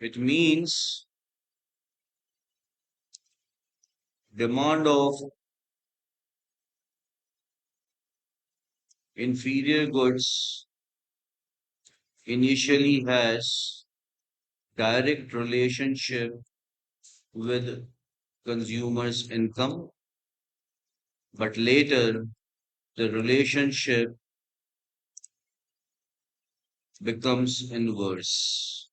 It means demand of inferior goods initially has direct relationship with consumers' income, but later the relationship becomes inverse.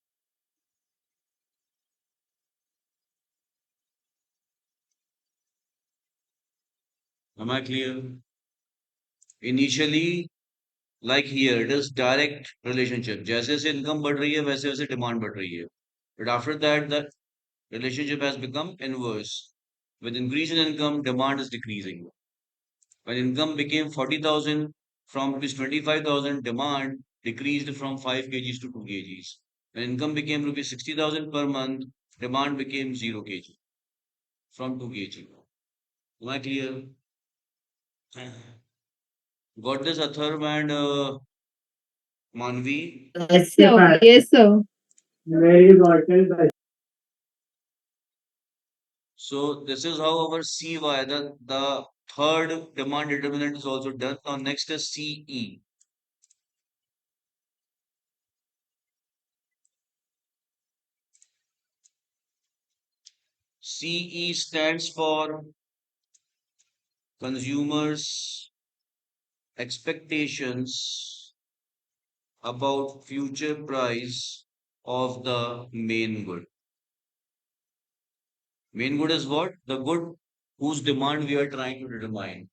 Am I clear? Initially, like here, it is direct relationship. जैसे जैसे income बढ़ रही है, वैसे वैसे demand बढ़ रही है. But after that, the relationship has become inverse. With increase in income, demand is decreasing. When income became 40,000 from rupees 25,000, demand decreased from 5 kgs to 2 kgs. When income became rupees 60,000 per month, demand became 0 kg from 2 kg. Am I clear? Got this, Atharv and Manvi? Yes, sir. Yes, sir. Very important. So this is how our CY, the third demand determinant is also done. Now next is CE. CE stands for consumers' expectations about future price of the main good. Main good is what? The good whose demand we are trying to determine.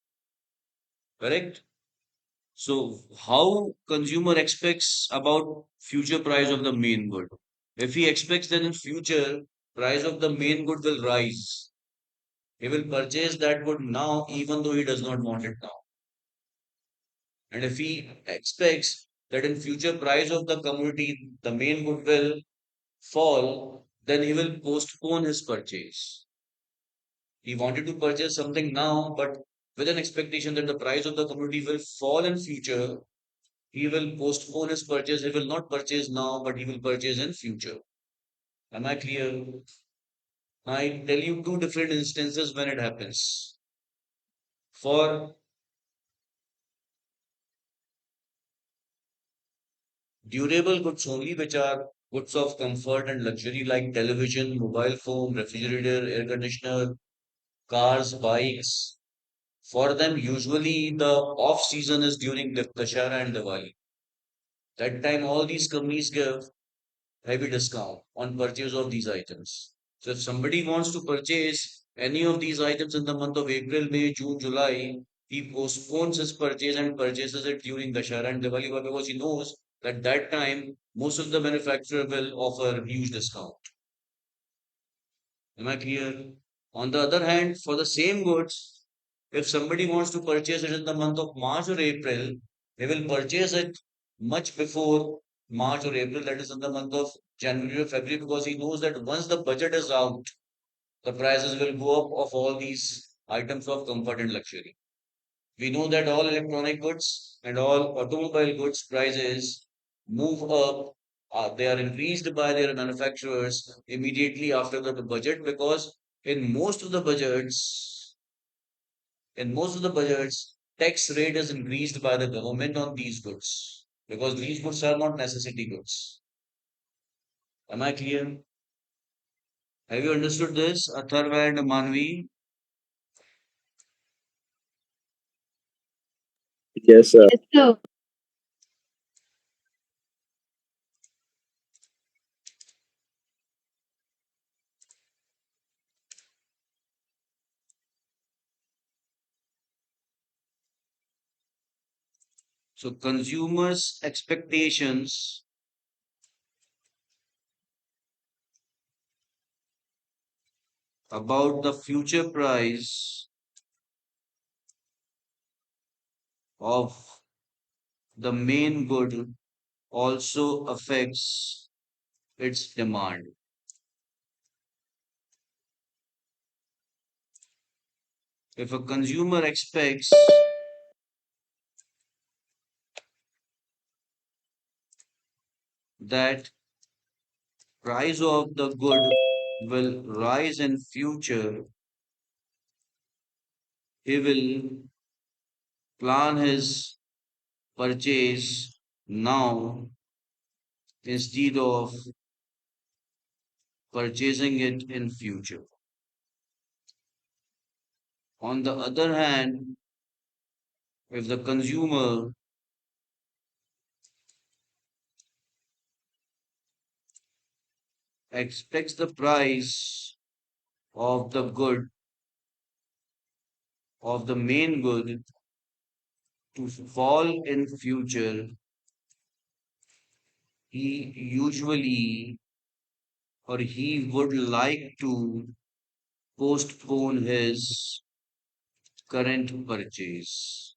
Correct? So how consumer expects about future price of the main good? If he expects that in future price of the main good will rise, he will purchase that good now even though he does not want it now. And if he expects that in future price of the commodity the main good will fall, then he will postpone his purchase. He wanted to purchase something now, but with an expectation that the price of the commodity will fall in future, he will postpone his purchase. He will not purchase now, but he will purchase in future. Am I clear? I tell you two different instances when it happens. For durable goods only, which are goods of comfort and luxury like television, mobile phone, refrigerator, air conditioner, cars, bikes. For them, usually the off season is during the Dashara and Diwali. That time, all these companies give heavy discount on purchase of these items. So if somebody wants to purchase any of these items in the month of April, May, June, July, he postpones his purchase and purchases it during Dashara and Diwali because he knows that that time most of the manufacturer will offer huge discount. Am I clear? On the other hand, for the same goods, if somebody wants to purchase it in the month of March or April, they will purchase it much before March or April, that is in the month of January or February, because he knows that once the budget is out, the prices will go up of all these items of comfort and luxury. We know that all electronic goods and all automobile goods prices move up. They are increased by their manufacturers immediately after the budget because in most of the budgets, in most of the budgets, tax rate is increased by the government on these goods because these goods are not necessity goods. Am I clear? Have you understood this, Atharva and Manvi? Yes, sir. Yes, sir. So consumers' expectations about the future price of the main good also affects its demand. If a consumer expects that price of the good will rise in future, he will plan his purchase now instead of purchasing it in future. On the other hand, if the consumer expects the price of the good, of the main good, to fall in future, he usually or he would like to postpone his current purchase.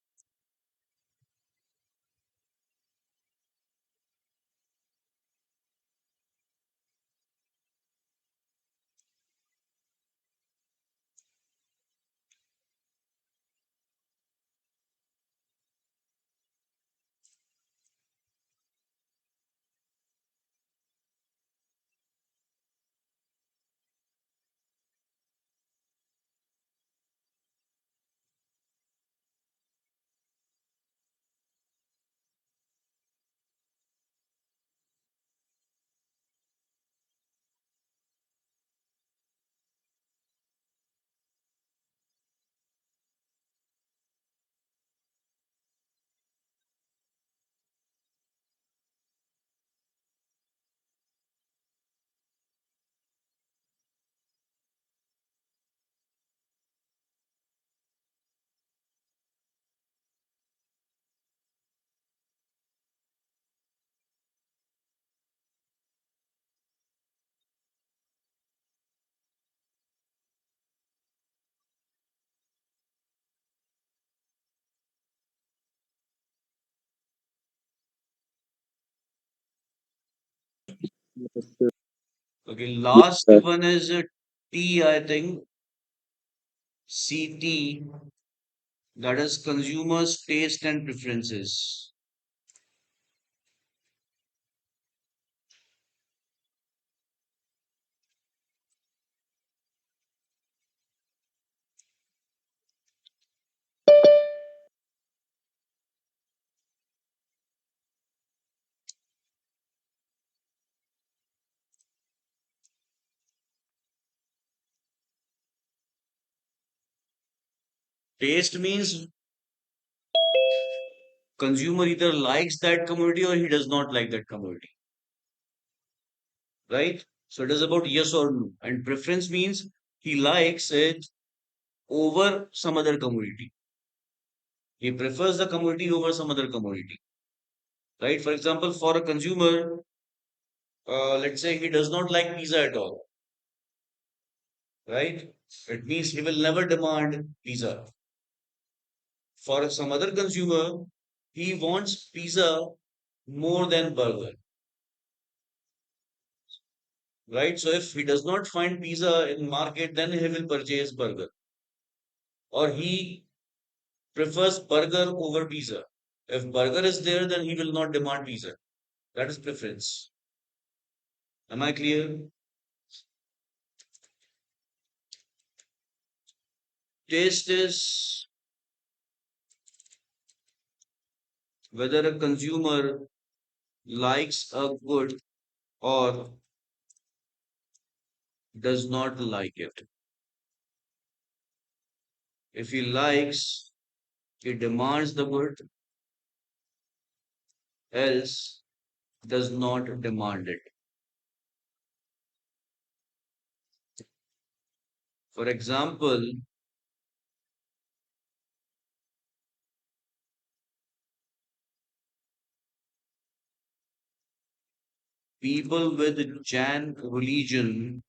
Okay, last one is T, I think, CT, that is consumers' taste and preferences. Taste means consumer either likes that commodity or he does not like that commodity, right? So it is about yes or no. And preference means he likes it over some other commodity. He prefers the commodity over some other commodity, right? For example, for a consumer, let's say he does not like pizza at all, right? It means he will never demand pizza. For some other consumer, he wants pizza more than burger, right? So if he does not find pizza in market, then he will purchase burger, or he prefers burger over pizza. If burger is there, then he will not demand pizza. That is preference. Am I clear? Taste is whether a consumer likes a good or does not like it. If he likes, he demands the good, else does not demand it. For example, people with Jain religion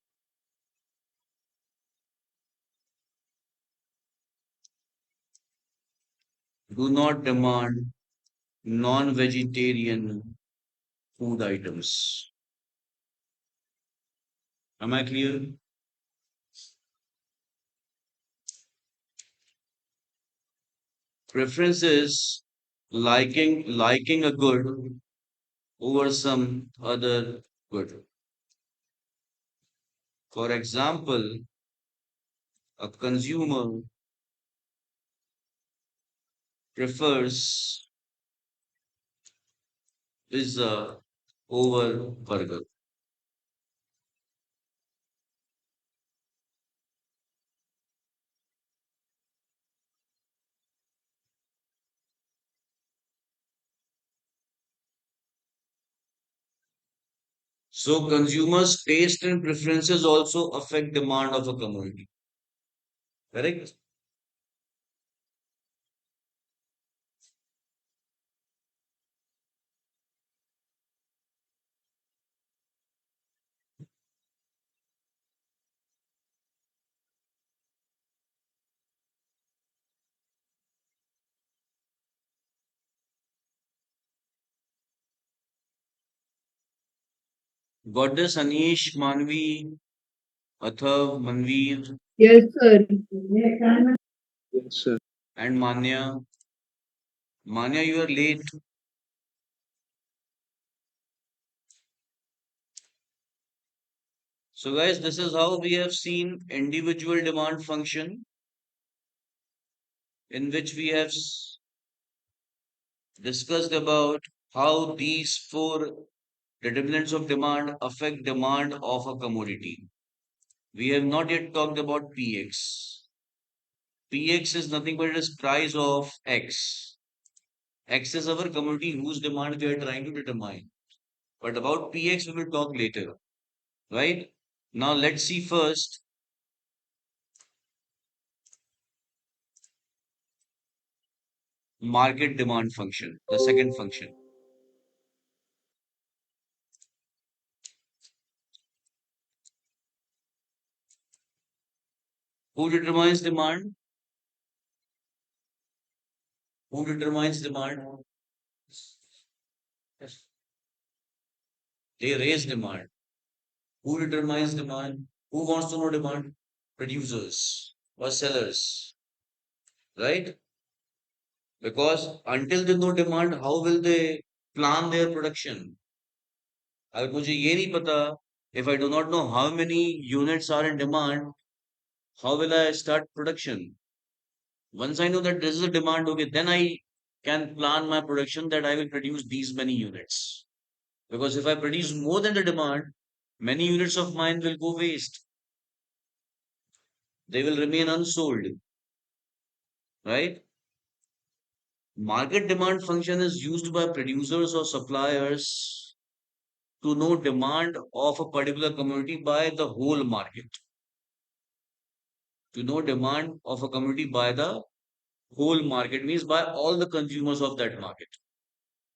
do not demand non-vegetarian food items. Am I clear? Preference is liking a good over some other good. For example, a consumer prefers pizza over burger. So consumers' taste and preferences also affect demand of a commodity. Correct? Got this, Anish, Manvi, Athav, Manveer, Yes, sir. Yes, sir. and Manya. Manya, you are late. So, guys, this is how we have seen individual demand function, in which we have discussed about how these four determinants of demand affect demand of a commodity. We have not yet talked about Px. Px is nothing but it is price of X. X is our commodity whose demand we are trying to determine. But about Px we will talk later, right? Now let's see first market demand function, the second function. Who determines demand? Who determines demand? Yes. They raise demand. Who determines demand? Who wants to know demand? Producers or sellers, right? Because until they know demand, how will they plan their production? अगर मुझे ये नहीं पता, if I do not know how many units are in demand, how will I start production? Once I know that this is a demand, okay, then I can plan my production that I will produce these many units. Because if I produce more than the demand, many units of mine will go waste. They will remain unsold, right? Market demand function is used by producers or suppliers to know demand of a particular commodity by the whole market. To know demand of a commodity by the whole market means by all the consumers of that market.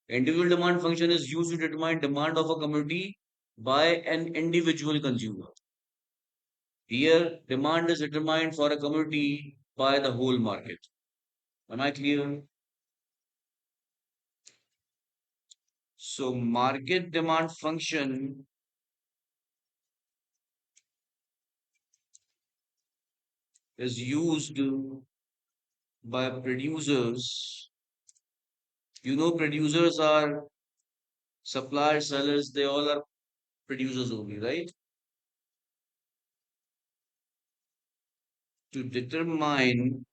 Individual demand function is used to determine demand of a commodity by an individual consumer. Here, demand is determined for a commodity by the whole market. Am I clear? So, market demand function is used by producers. You know, producers are suppliers, sellers, they all are producers only, right? To determine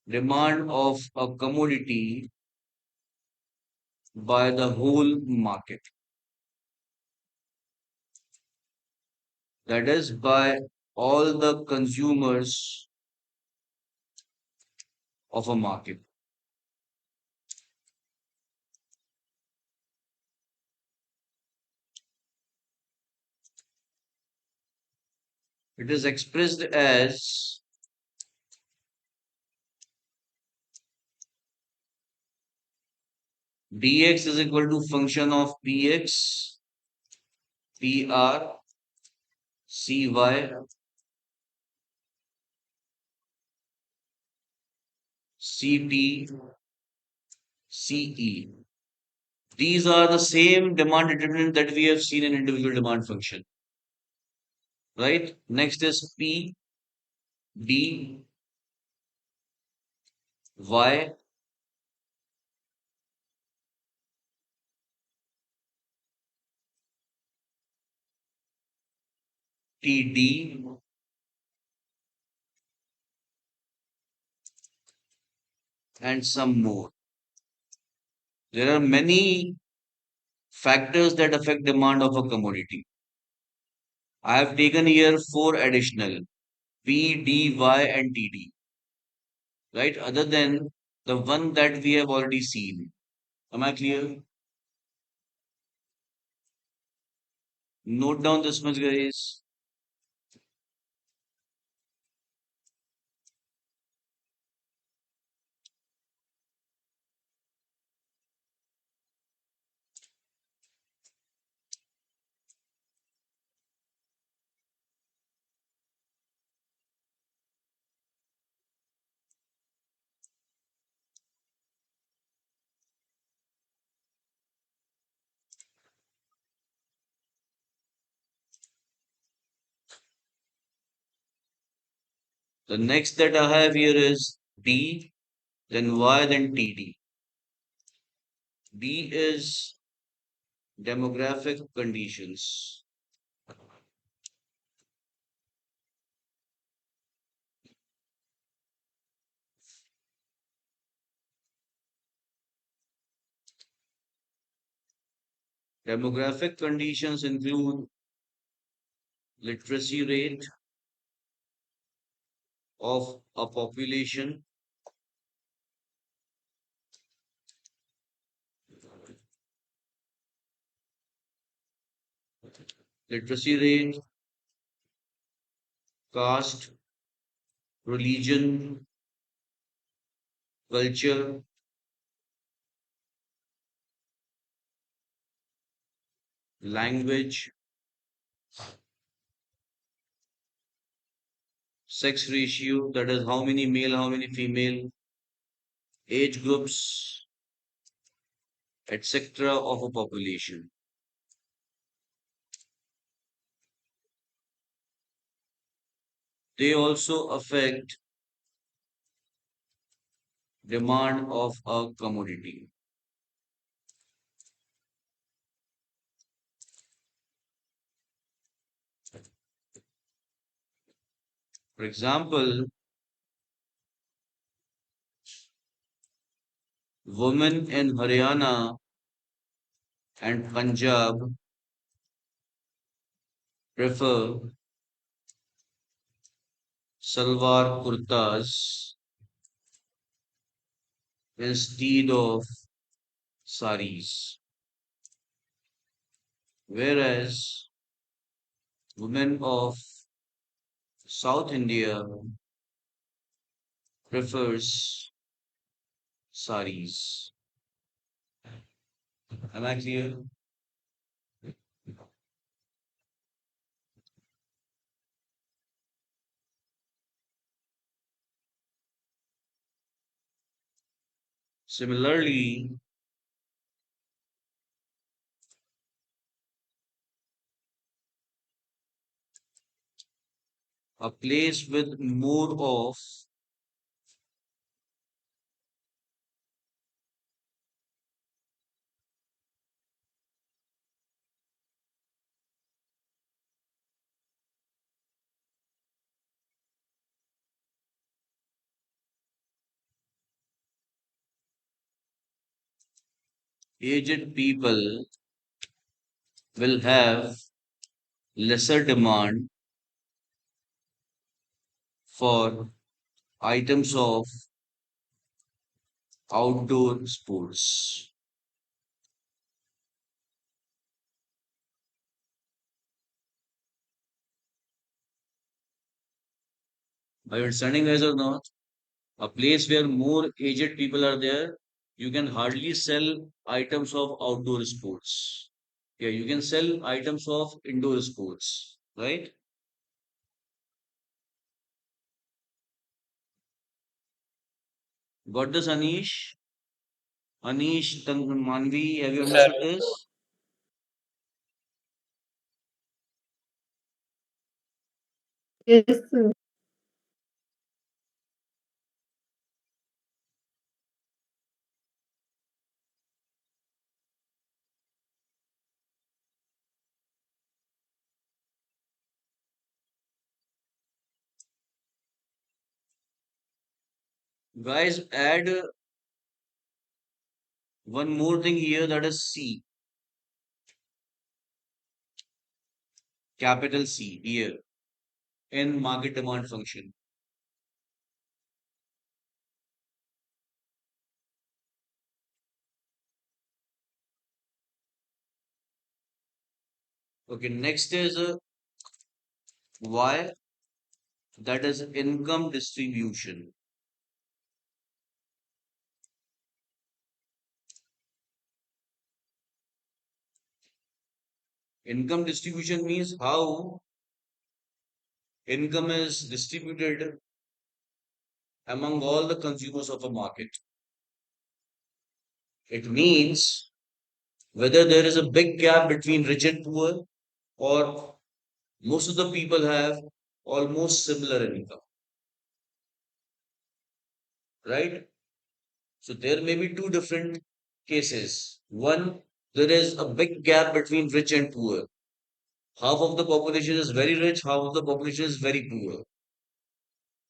demand of a commodity by the whole market. That is by all the consumers of a market. It is expressed as dx is equal to function of px, pr, cy, ct, ce. These are the same demand determinant that we have seen in individual demand function, right? Next is p, d, y, TD, and some more. There are many factors that affect demand of a commodity. I have taken here four additional P, D, Y, and TD, right? Other than the one that we have already seen. Am I clear? Note down this much, guys. The next that I have here is D, then Y, then TD. D is demographic conditions. Demographic conditions include literacy rate of a population, literacy rate, caste, religion, culture, language, sex ratio, that is how many male, how many female, age groups, etc. of a population. They also affect demand of a commodity. For example, women in Haryana and Punjab prefer salwar kurtas instead of saris, whereas women of South India prefers saris. Am I clear? Similarly, a place with more of aged people will have lesser demand for items of outdoor sports. Are you understanding, guys, or not? A place where more aged people are there, you can hardly sell items of outdoor sports. Yeah, you can sell items of indoor sports, right? Got this, Anish? Anish, Manvi, have you understood this? Yes, sir. Guys, add one more thing here, that is C, capital C here in market demand function. Okay, next is Y, that is income distribution. Income distribution means how income is distributed among all the consumers of a market. It means whether there is a big gap between rich and poor, or most of the people have almost similar income, right? So there may be two different cases. One, there is a big gap between rich and poor. Half of the population is very rich, half of the population is very poor.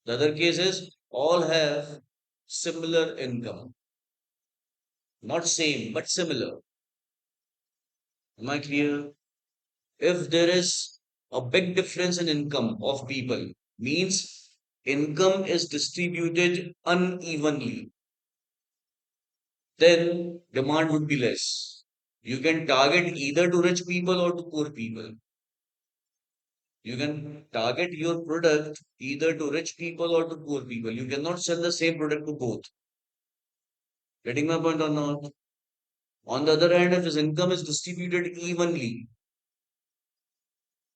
The other case is all have similar income. Not same, but similar. Am I clear? If there is a big difference in income of people, means income is distributed unevenly, then demand would be less. You can target either to rich people or to poor people. You can target your product either to rich people or to poor people. You cannot sell the same product to both. Getting my point or not? On the other hand, if his income is distributed evenly,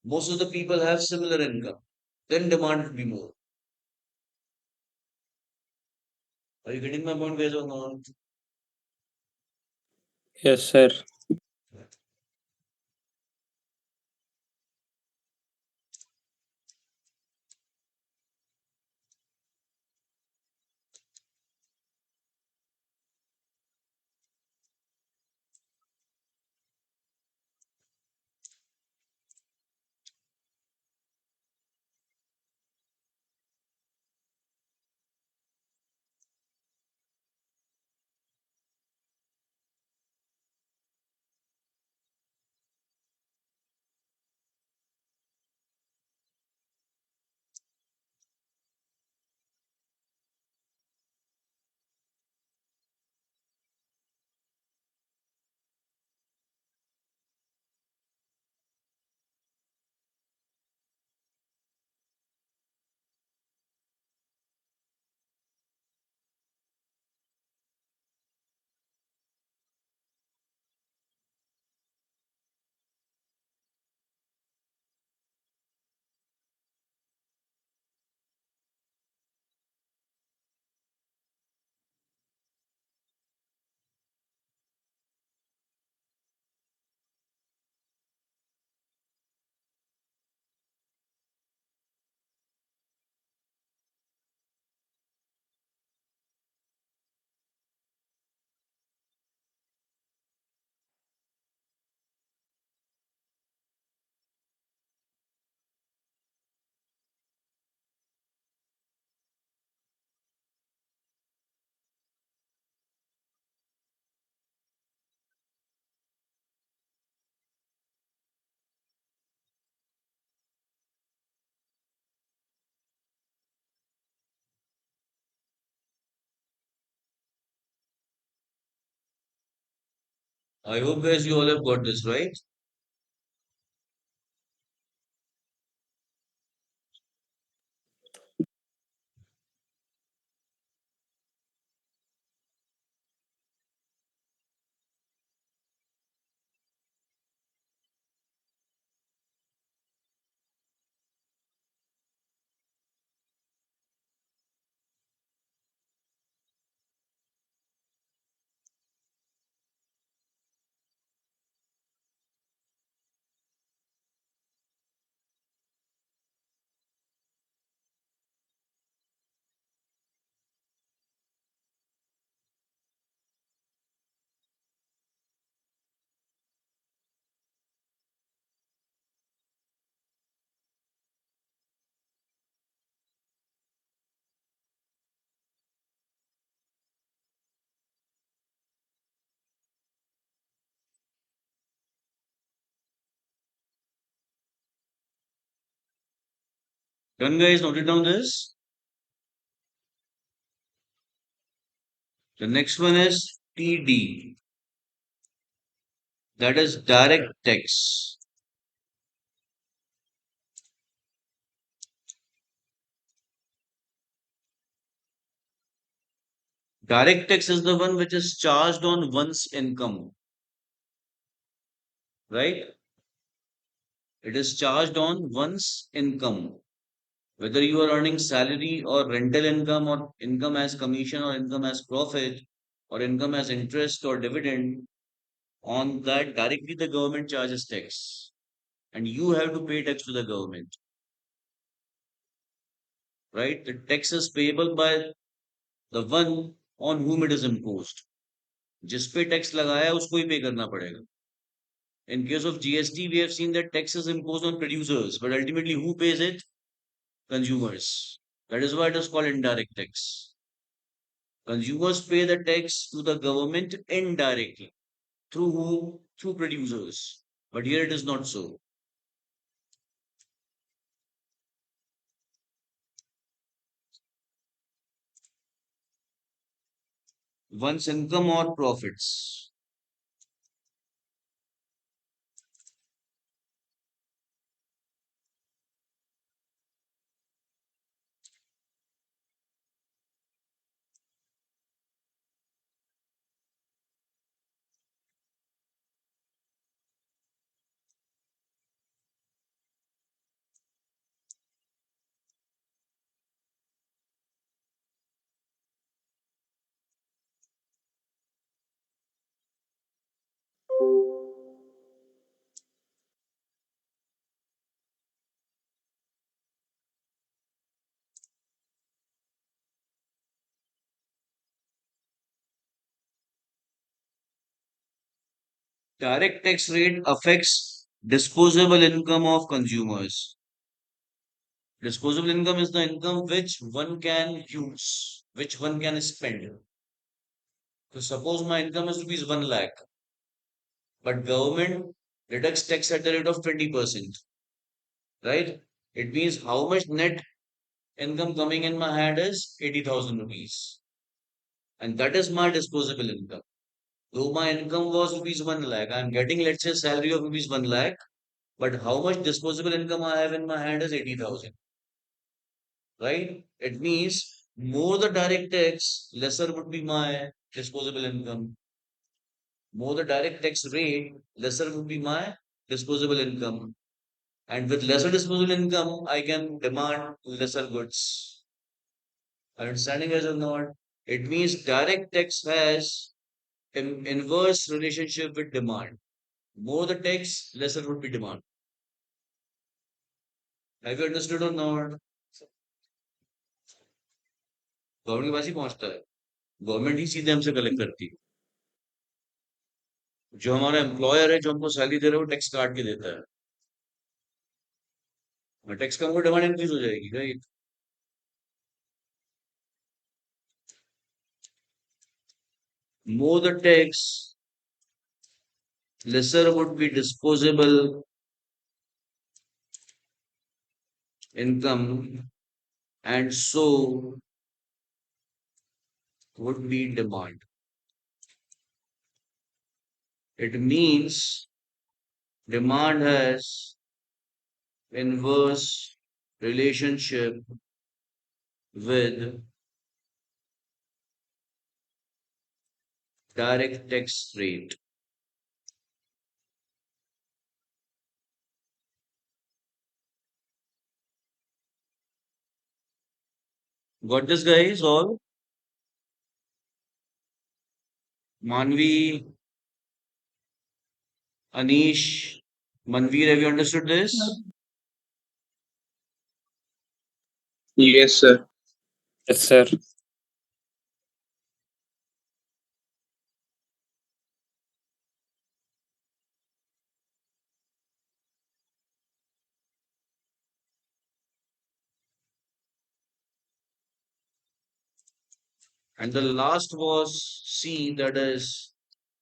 most of the people have similar income, then demand will be more. Are you getting my point, guys, or not? Yes, sir. I hope, guys, you all have got this right. Done, guys? Noted down this. The next one is TD, that is direct tax. Direct tax is the one which is charged on one's income, right? It is charged on one's income. Whether you are earning salary or rental income or income as commission or income as profit or income as interest or dividend, on that directly the government charges tax and you have to pay tax to the government, right? The tax is payable by the one on whom it is imposed. जिस पे tax लगाया है उसको ही पे करना पड़ेगा. In case of GST, we have seen that tax is imposed on producers, but ultimately who pays it? Consumers. That is why it is called indirect tax. Consumers pay the tax to the government indirectly. Through whom? Through producers. But here it is not so. One's income or profits. Direct tax rate affects disposable income of consumers. Disposable income is the income which one can use, which one can spend. So suppose my income is rupees 1 lakh, but government deducts tax at the rate of 20%, right? It means how much net income coming in my hand is 80,000 rupees. And that is my disposable income. Though my income was rupees 1 lakh, I am getting, let's say, salary of rupees 1 lakh, but how much disposable income I have in my hand is 80,000, right? It means more the direct tax, lesser would be my disposable income. More the direct tax rate, lesser would be my disposable income. And with lesser disposable income, I can demand lesser goods. Understanding as or not? It means direct tax has an inverse relationship with demand. More the tax, lesser would be demand. Have you understood or not? Government के पास ही पहुंचता है. Government ही सीधे हमसे collect करती है. जो हमारा employer है जो हमको सैलरी दे रहा है वो टैक्स काट के देता है. टैक्स कम को डिमांड इंक्रीज हो जाएगी, right? More the tax, lesser would be disposable income, and so would be demand. It means demand has inverse relationship with direct tax rate. Got this, guys? All? Manvi, Anish, Manveer, have you understood this? Yes, sir. Yes, sir. And the last was C, that is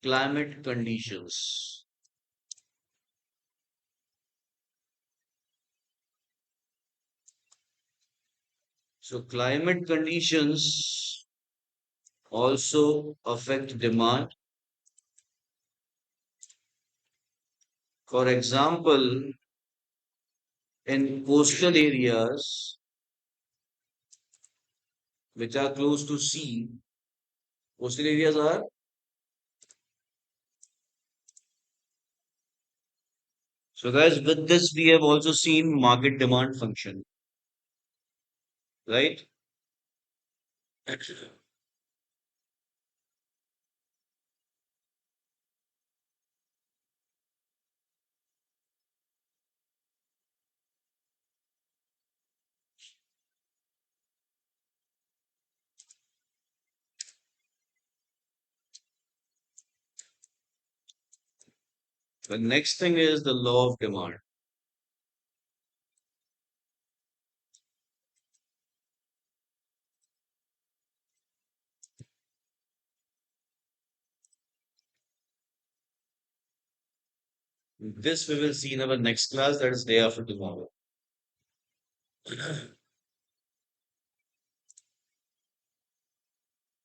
climate conditions. So climate conditions also affect demand. For example, in coastal areas which are close to sea, coastal areas are, so guys, with this we have also seen market demand function, right? The next thing is the law of demand. This we will see in our next class, that is day after tomorrow.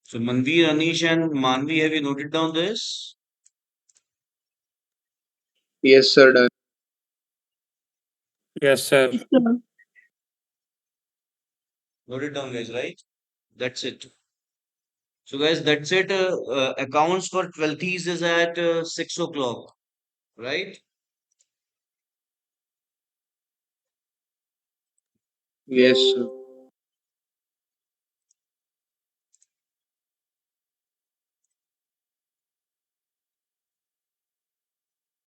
So Manveer, Anish, and Manvi, have you noted down this? Yes, sir. Done. Yes, sir. Yes, sir. Noted down, guys, right? That's it. So guys, that's it. Accounts for 12th is at 6 o'clock, right? Yes, sir.